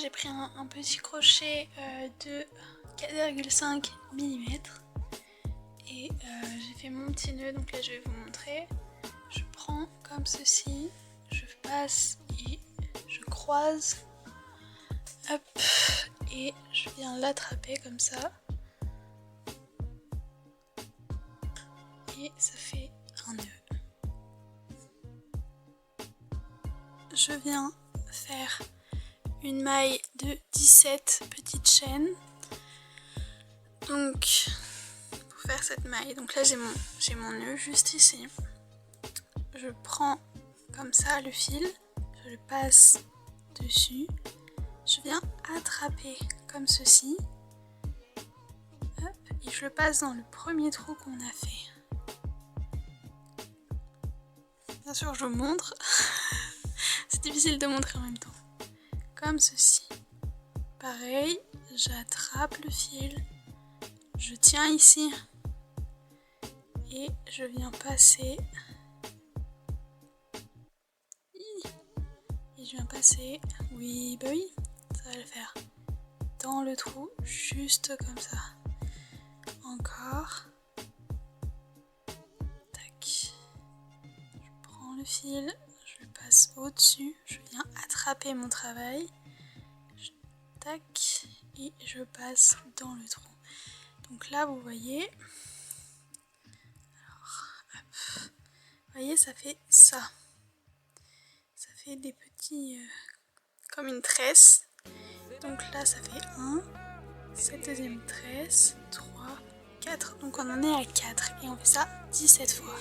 j'ai pris un petit crochet de 4,5 mm et j'ai fait mon petit nœud, donc là je vais vous montrer. Je prends comme ceci, je passe et je croise, hop, et je viens l'attraper comme ça et ça fait un nœud. Je viens faire une maille de 17 petites chaînes. Donc pour faire cette maille, donc là j'ai mon nœud juste ici. Je prends comme ça le fil, je le passe dessus, je viens attraper comme ceci, hop, et je le passe dans le premier trou qu'on a fait. Bien sûr je vous montre, c'est difficile de montrer en même temps. Comme ceci. Pareil, j'attrape le fil, je tiens ici et je viens passer. Et je viens passer, oui, bah oui, ça va le faire. Dans le trou, juste comme ça. Encore. Tac. Je prends le fil, je le passe au-dessus, je viens attraper mon travail. Tac, et je passe dans le trou. Donc là, vous voyez, alors, hop, vous voyez, ça fait ça. Ça fait des petits, comme une tresse. Donc là, ça fait 1, cette deuxième tresse, 3, 4. Donc on en est à 4 et on fait ça 17 fois.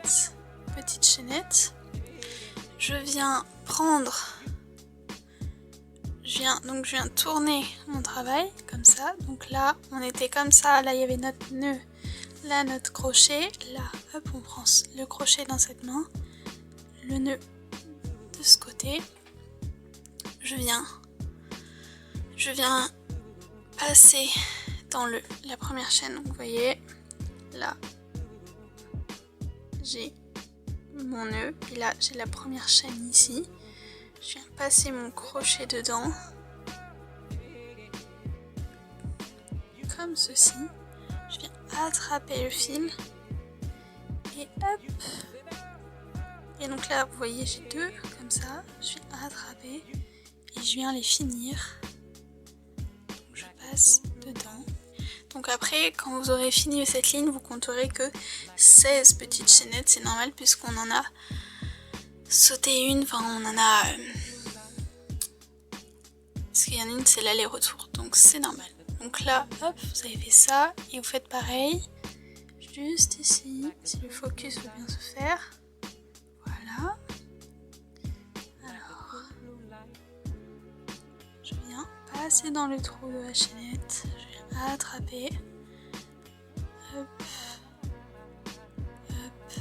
Cette petite chaînette. Je viens prendre, je viens tourner mon travail comme ça. Donc là, on était comme ça. Là, il y avait notre nœud, là notre crochet. Là, hop, on prend le crochet dans cette main, le nœud de ce côté. Je viens passer dans la première chaîne. Donc vous voyez, là, j'ai mon nœud et là j'ai la première chaîne ici. Je viens passer mon crochet dedans comme ceci. Je viens attraper le fil et hop, et donc là vous voyez j'ai deux comme ça. Je viens attraper et je viens les finir. Donc je passe dedans. Donc après, quand vous aurez fini cette ligne, vous compterez que 16 petites chaînettes, c'est normal puisqu'on en a sauté une, enfin on en a... parce qu'il y en a une, c'est l'aller-retour, donc c'est normal. Donc là, hop, vous avez fait ça et vous faites pareil, juste ici, si le focus veut bien se faire. Voilà. Alors, je viens passer dans le trou de la chaînette, je viens attraper. Hop, hop, hop.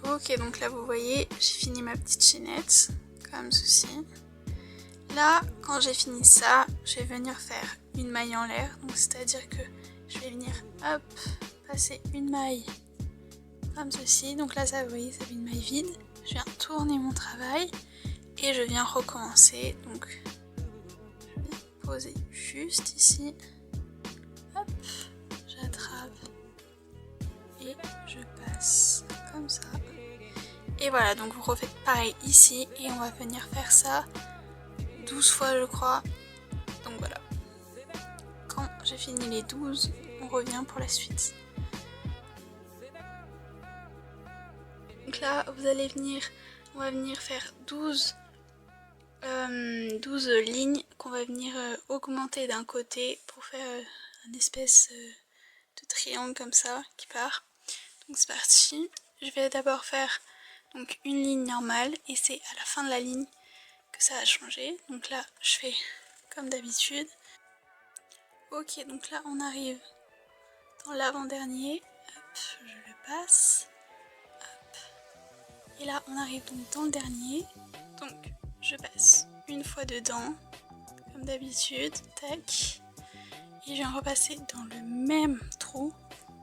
Ok, donc là vous voyez, j'ai fini ma petite chaînette, comme ceci. Là, quand j'ai fini ça, je vais venir faire une maille en l'air. Donc c'est-à-dire que je vais venir, hop, passer une maille comme ceci. Donc là, ça, vous voyez, ça fait une maille vide. Je viens tourner mon travail et je viens recommencer. Donc, je viens poser juste ici. Hop, j'attrape et je passe comme ça. Et voilà, donc vous refaites pareil ici et on va venir faire ça 12 fois je crois. Donc voilà. Quand j'ai fini les 12, on revient pour la suite. Donc là, on va venir faire 12 lignes qu'on va venir augmenter d'un côté pour faire une espèce de triangle comme ça qui part. Donc c'est parti. Je vais d'abord faire donc une ligne normale et c'est à la fin de la ligne que ça va changer. Donc là, je fais comme d'habitude. Ok, donc là on arrive dans l'avant-dernier. Hop, je le passe. Et là, on arrive donc dans le dernier. Donc, je passe une fois dedans. comme d'habitude, tac. Et je viens repasser dans le même trou.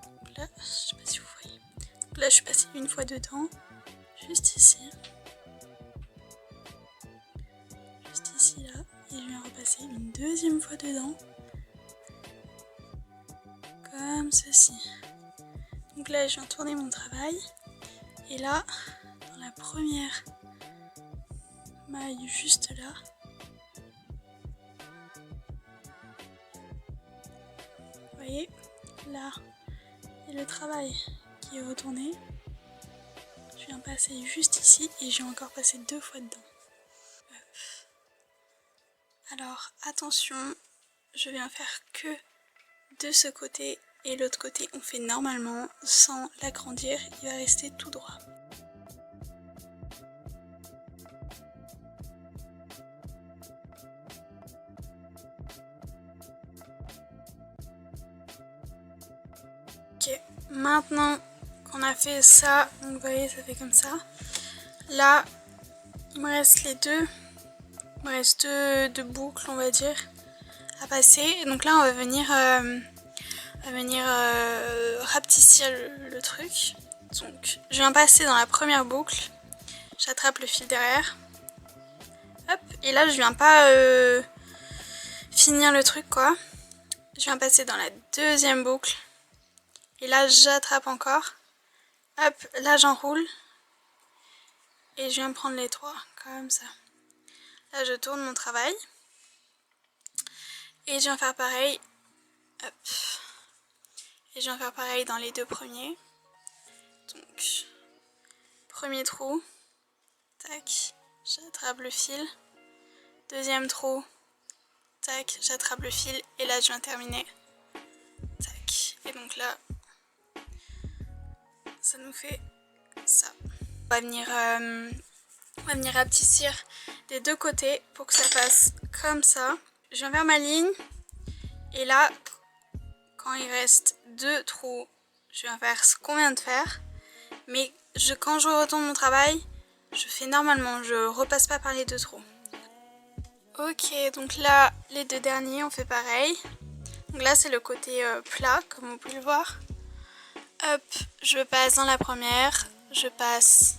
Donc là, je sais pas si vous voyez. Donc là, je suis passée une fois dedans, juste ici. Juste ici, là. Et je viens repasser une deuxième fois dedans. Comme ceci. Donc là, je viens tourner mon travail. Et là, dans la première maille juste là, vous voyez, là, il y a le travail qui est retourné. Je viens passer juste ici et je vais encore passer 2 fois dedans. Alors attention, je viens faire que de ce côté et l'autre côté on fait normalement sans l'agrandir, il va rester tout droit. Ok, maintenant qu'on a fait ça, donc vous voyez ça fait comme ça. Là, il me reste les deux. Il me reste deux boucles, on va dire, à passer. Donc là, on va venir, rapetisser le truc. Donc, je viens passer dans la première boucle. J'attrape le fil derrière. Hop. Et là, je viens pas finir le truc, quoi. Je viens passer dans la deuxième boucle. Et là, j'attrape encore. Hop. Là, j'enroule. Et je viens prendre les trois, comme ça. Là, je tourne mon travail. Et je viens faire pareil. Hop. Et je viens faire pareil dans les deux premiers. Donc, premier trou. Tac. J'attrape le fil. Deuxième trou. Tac. J'attrape le fil. Et là, je viens terminer. Tac. Et donc là, ça nous fait ça. On va venir rapetissir des deux côtés pour que ça fasse comme ça. Je viens vers ma ligne et là, quand il reste deux trous, je viens faire ce qu'on vient de faire. Mais quand je retourne mon travail, je fais normalement, je repasse pas par les deux trous. Ok, donc là, les deux derniers, on fait pareil. Donc là, c'est le côté plat, comme vous pouvez le voir. Hop, je passe dans la première, je passe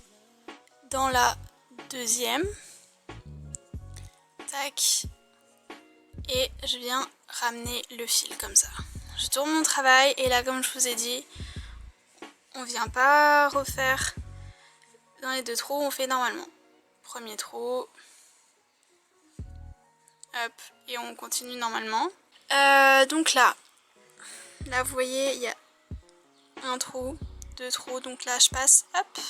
dans la deuxième. Tac. Et je viens ramener le fil comme ça. Je tourne mon travail et là, comme je vous ai dit, on vient pas refaire dans les deux trous, on fait normalement. Premier trou. Hop, et on continue normalement. Donc là, vous voyez, il y a un trou, deux trous, donc là je passe, hop,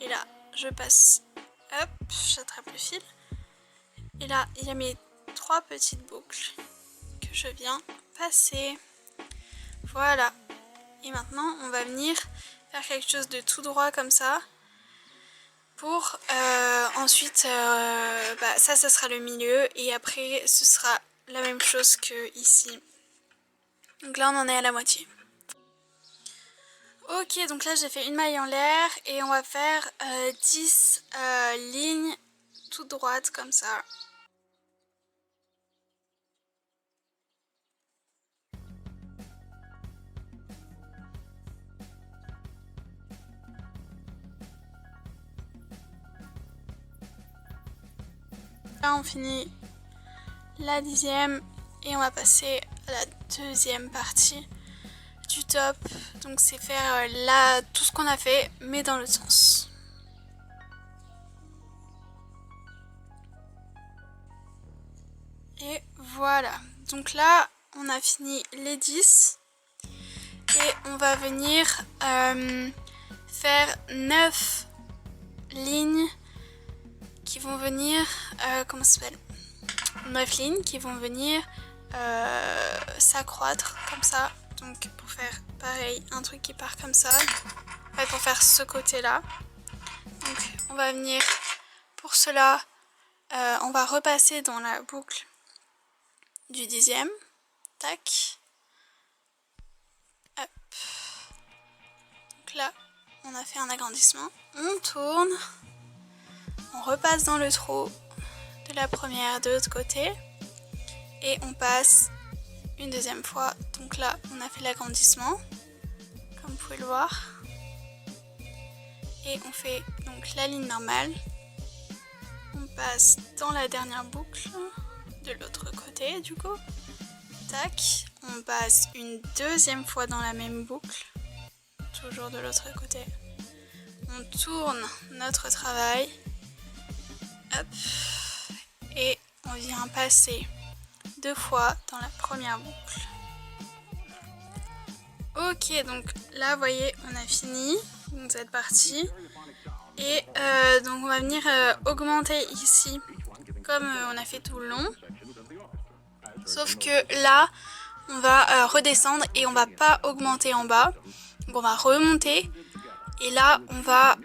et là je passe, hop, j'attrape le fil, et là il y a mes trois petites boucles que je viens passer, voilà, et maintenant on va venir faire quelque chose de tout droit comme ça, pour ensuite, ça sera le milieu, et après ce sera la même chose que ici, donc là on en est à la moitié. Ok, donc là j'ai fait une maille en l'air et on va faire 10 lignes toutes droites comme ça. Là on finit la 10e et on va passer à la deuxième partie du top. Donc c'est faire là tout ce qu'on a fait mais dans l'autre sens. Et voilà, donc là on a fini les 10 et on va venir faire 9 lignes qui vont venir, comment ça s'appelle, 9 lignes qui vont venir s'accroître comme ça. Donc pour faire pareil, un truc qui part comme ça, en fait, pour faire ce côté là. Donc on va venir, pour cela, on va repasser dans la boucle du 10e, tac, hop, donc là on a fait un agrandissement, on tourne, on repasse dans le trou de la première de l'autre côté, et on passe une deuxième fois. Donc là on a fait l'agrandissement comme vous pouvez le voir et on fait donc la ligne normale. On passe dans la dernière boucle de l'autre côté du coup. Tac, on passe une deuxième fois dans la même boucle, toujours de l'autre côté. On tourne notre travail, hop, et on vient passer 2 fois dans la première boucle. Ok, donc là vous voyez on a fini donc cette partie et donc on va venir augmenter ici comme on a fait tout le long, sauf que là on va redescendre et on va pas augmenter en bas, donc on va remonter et là on va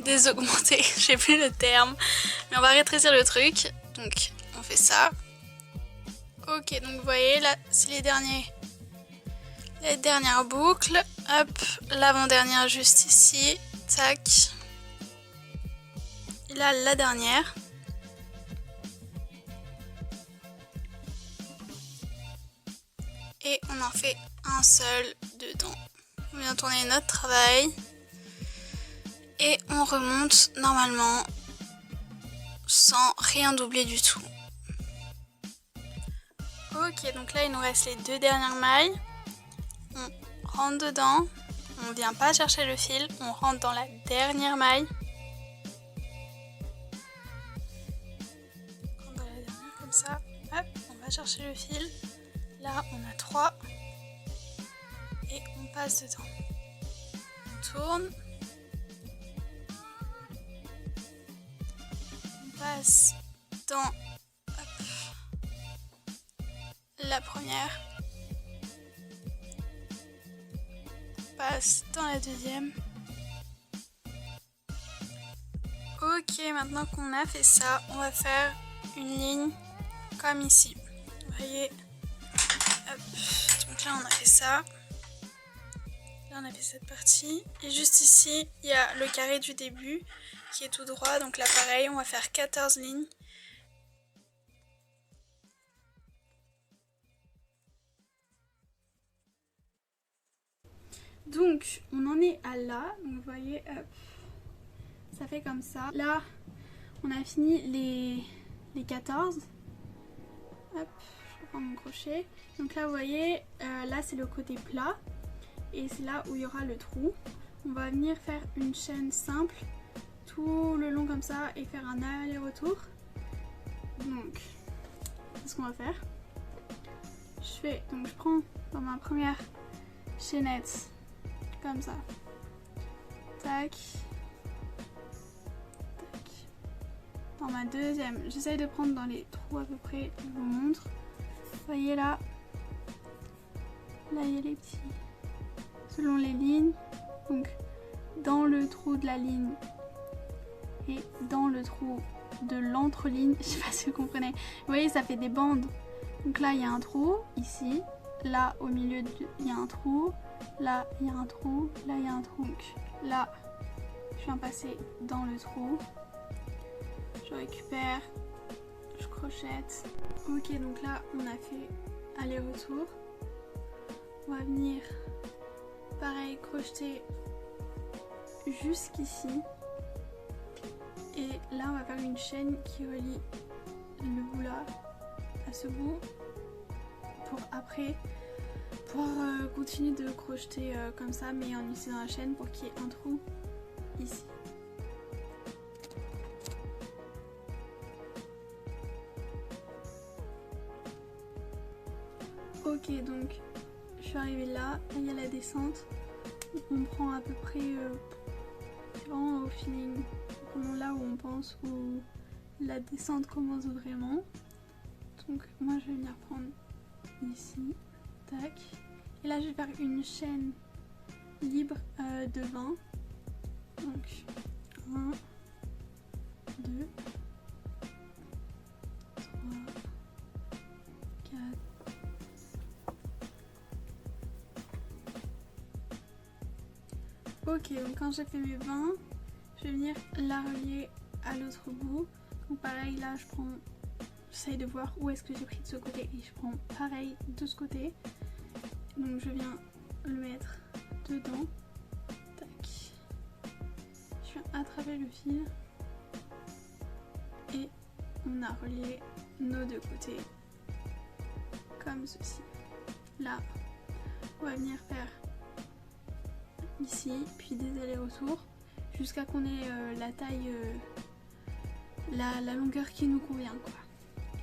désaugmenter, je sais plus le terme, mais on va rétrécir le truc, donc on fait ça. Ok, donc vous voyez là c'est les dernières boucles, hop, l'avant-dernière juste ici, tac, et là la dernière. Et on en fait un seul dedans. On vient tourner notre travail et on remonte normalement sans rien doubler du tout. Ok, donc là il nous reste les 2 dernières mailles. On rentre dedans, on vient pas chercher le fil, on rentre dans la dernière maille. On rentre dans la dernière comme ça, hop, on va chercher le fil. Là on a 3 et on passe dedans. On tourne. On passe dans la première. On passe dans la deuxième. Ok, maintenant qu'on a fait ça, on va faire une ligne comme ici. Vous voyez, hop. Donc là on a fait ça. Là on a fait cette partie. Et juste ici, il y a le carré du début qui est tout droit. Donc là pareil, on va faire 14 lignes. Donc on en est à là. Donc vous voyez, hop, ça fait comme ça. Là, on a fini les 14. Hop, je reprends mon crochet. Donc là vous voyez, là c'est le côté plat. Et c'est là où il y aura le trou. On va venir faire une chaîne simple tout le long comme ça et faire un aller-retour. Donc, c'est ce qu'on va faire. Donc je prends dans ma première chaînette comme ça. Tac. Tac. Dans ma deuxième, j'essaye de prendre dans les trous à peu près, je vous montre. Vous voyez là, il y a les petits, selon les lignes, donc dans le trou de la ligne et dans le trou de l'entreligne, je sais pas si vous comprenez. Vous voyez, ça fait des bandes. Donc là, il y a un trou, ici. Là, au milieu, il y a un trou. Là, il y a un trou. Là, il y a un trou. Donc là, je viens passer dans le trou. Je récupère. Je crochette. Ok, donc là, on a fait aller-retour. On va venir, pareil, crocheter jusqu'ici. Et là, on va faire une chaîne qui relie le bout là à ce bout pour après pouvoir continuer de crocheter comme ça, mais en utilisant la chaîne pour qu'il y ait un trou ici. Ok, donc je suis arrivée là, il y a la descente. On prend à peu près vraiment au feeling, là où on pense où la descente commence vraiment. Donc moi je vais venir prendre ici, tac, et là je vais faire une chaîne libre de 20. Donc 1, 2, 3, 4. Ok, donc quand j'ai fait mes 20, je vais venir la relier à l'autre bout. Donc pareil, là je j'essaye de voir où est-ce que j'ai pris de ce côté et je prends pareil de ce côté. Donc je viens le mettre dedans. Tac. Je viens attraper le fil et on a relié nos deux côtés comme ceci. Là, on va venir faire ici, puis des allers-retours jusqu'à qu'on ait la taille, la longueur qui nous convient quoi.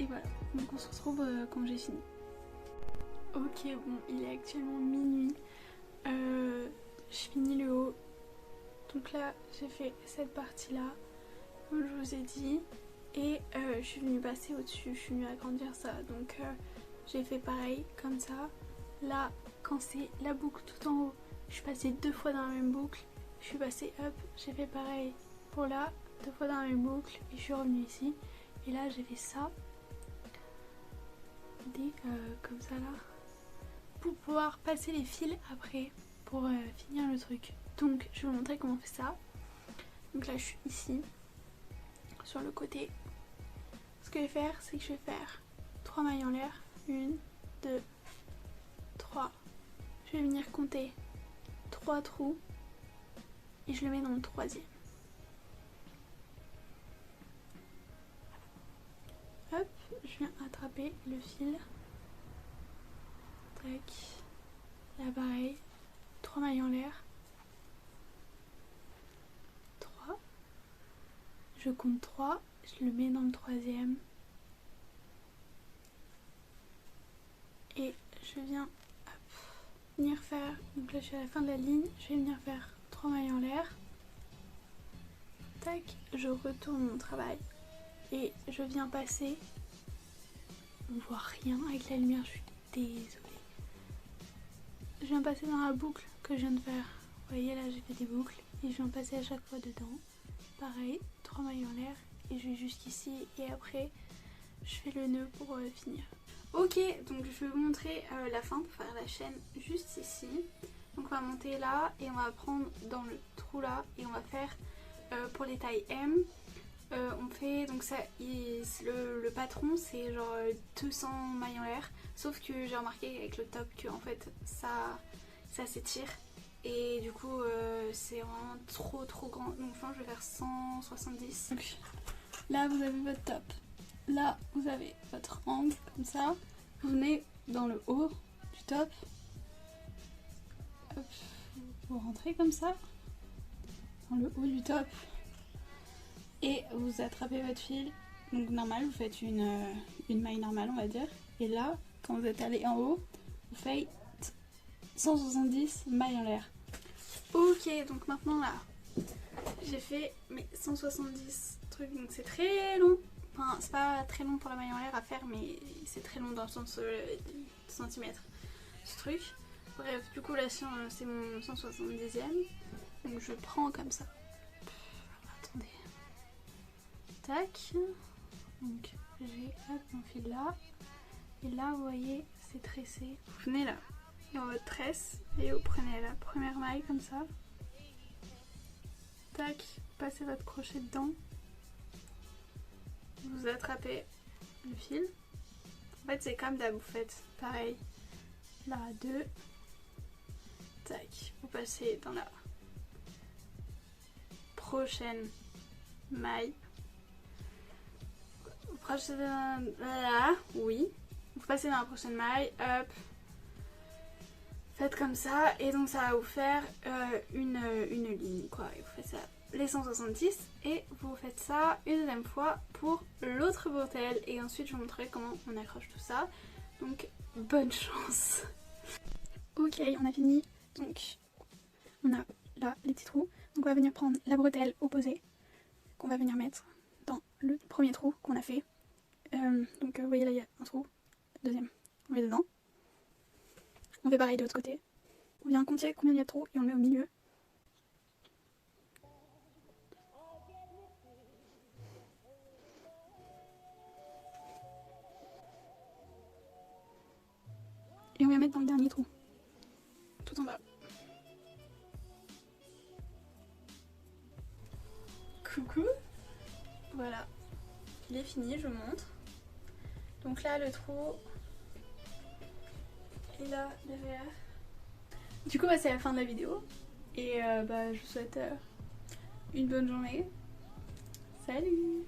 Et voilà, donc on se retrouve quand j'ai fini. Ok, bon, il est actuellement minuit. Je finis le haut. Donc là, j'ai fait cette partie-là, comme je vous ai dit. Et je suis venue passer au-dessus, je suis venue agrandir ça. Donc j'ai fait pareil, comme ça. Là, quand c'est la boucle tout en haut, je suis passée 2 fois dans la même boucle. Je suis passée up, j'ai fait pareil pour là, 2 fois dans la même boucle. Et je suis revenue ici. Et là, j'ai fait ça. Comme ça là. Pour pouvoir passer les fils après pour finir le truc. Donc je vais vous montrer comment on fait ça. Donc là je suis ici sur le côté. Ce que je vais faire, c'est que je vais faire 3 mailles en l'air. 1, 2, 3. Je vais venir compter 3 trous et je le mets dans le troisième. Hop, je viens attraper le fil. Tac. Là pareil, 3 mailles en l'air. 3. Je compte 3, je le mets dans le troisième. Et je viens venir faire, donc là je suis à la fin de la ligne, je vais venir faire 3 mailles en l'air. Tac, je retourne mon travail et je viens passer. On voit rien avec la lumière, je suis désolée. Je viens passer dans la boucle que je viens de faire. Vous voyez là j'ai fait des boucles et je viens passer à chaque fois dedans. Pareil, 3 mailles en l'air et je vais jusqu'ici et après je fais le nœud pour finir. Ok, donc je vais vous montrer la fin pour faire la chaîne juste ici. Donc on va monter là et on va prendre dans le trou là et on va faire pour les tailles M. On fait donc ça, le patron c'est genre 200 mailles en l'air, sauf que j'ai remarqué avec le top que en fait ça s'étire et du coup c'est vraiment trop grand. Donc je vais faire 170. Donc, là vous avez votre top, là vous avez votre angle comme ça, vous venez dans le haut du top, hop, vous rentrez comme ça dans le haut du top. Et vous attrapez votre fil, donc normal, vous faites une maille normale on va dire. Et là, quand vous êtes allé en haut, vous faites 170 mailles en l'air. Ok, donc maintenant là, j'ai fait mes 170 trucs, donc c'est très long. Enfin, c'est pas très long pour la maille en l'air à faire, mais c'est très long dans le sens centimètres, ce truc. Bref, du coup là c'est mon 170e, donc je prends comme ça. Attendez. Tac, donc j'ai mon fil là, et là vous voyez c'est tressé. Vous venez là dans votre tresse et vous prenez la première maille comme ça, tac, passez votre crochet dedans, vous attrapez le fil. En fait c'est comme de la bouffette, pareil, là 2, tac, vous passez dans la prochaine maille. Oui, vous passez dans la prochaine maille, hop, faites comme ça et donc ça va vous faire une ligne quoi, et vous faites ça les 170 et vous faites ça une deuxième fois pour l'autre bretelle et ensuite je vous montrerai comment on accroche tout ça, donc bonne chance. Ok, on a fini, donc on a là les petits trous, donc on va venir prendre la bretelle opposée qu'on va venir mettre dans le premier trou qu'on a fait. Donc vous voyez là il y a un trou, deuxième, on met dedans. On fait pareil de l'autre côté. On vient compter combien il y a de trous et on le met au milieu. Et on vient mettre dans le dernier trou, tout en bas. Coucou. Voilà, il est fini, je vous montre. Donc là, le trou est là derrière. Du coup, bah, c'est la fin de la vidéo. Et je vous souhaite une bonne journée. Salut!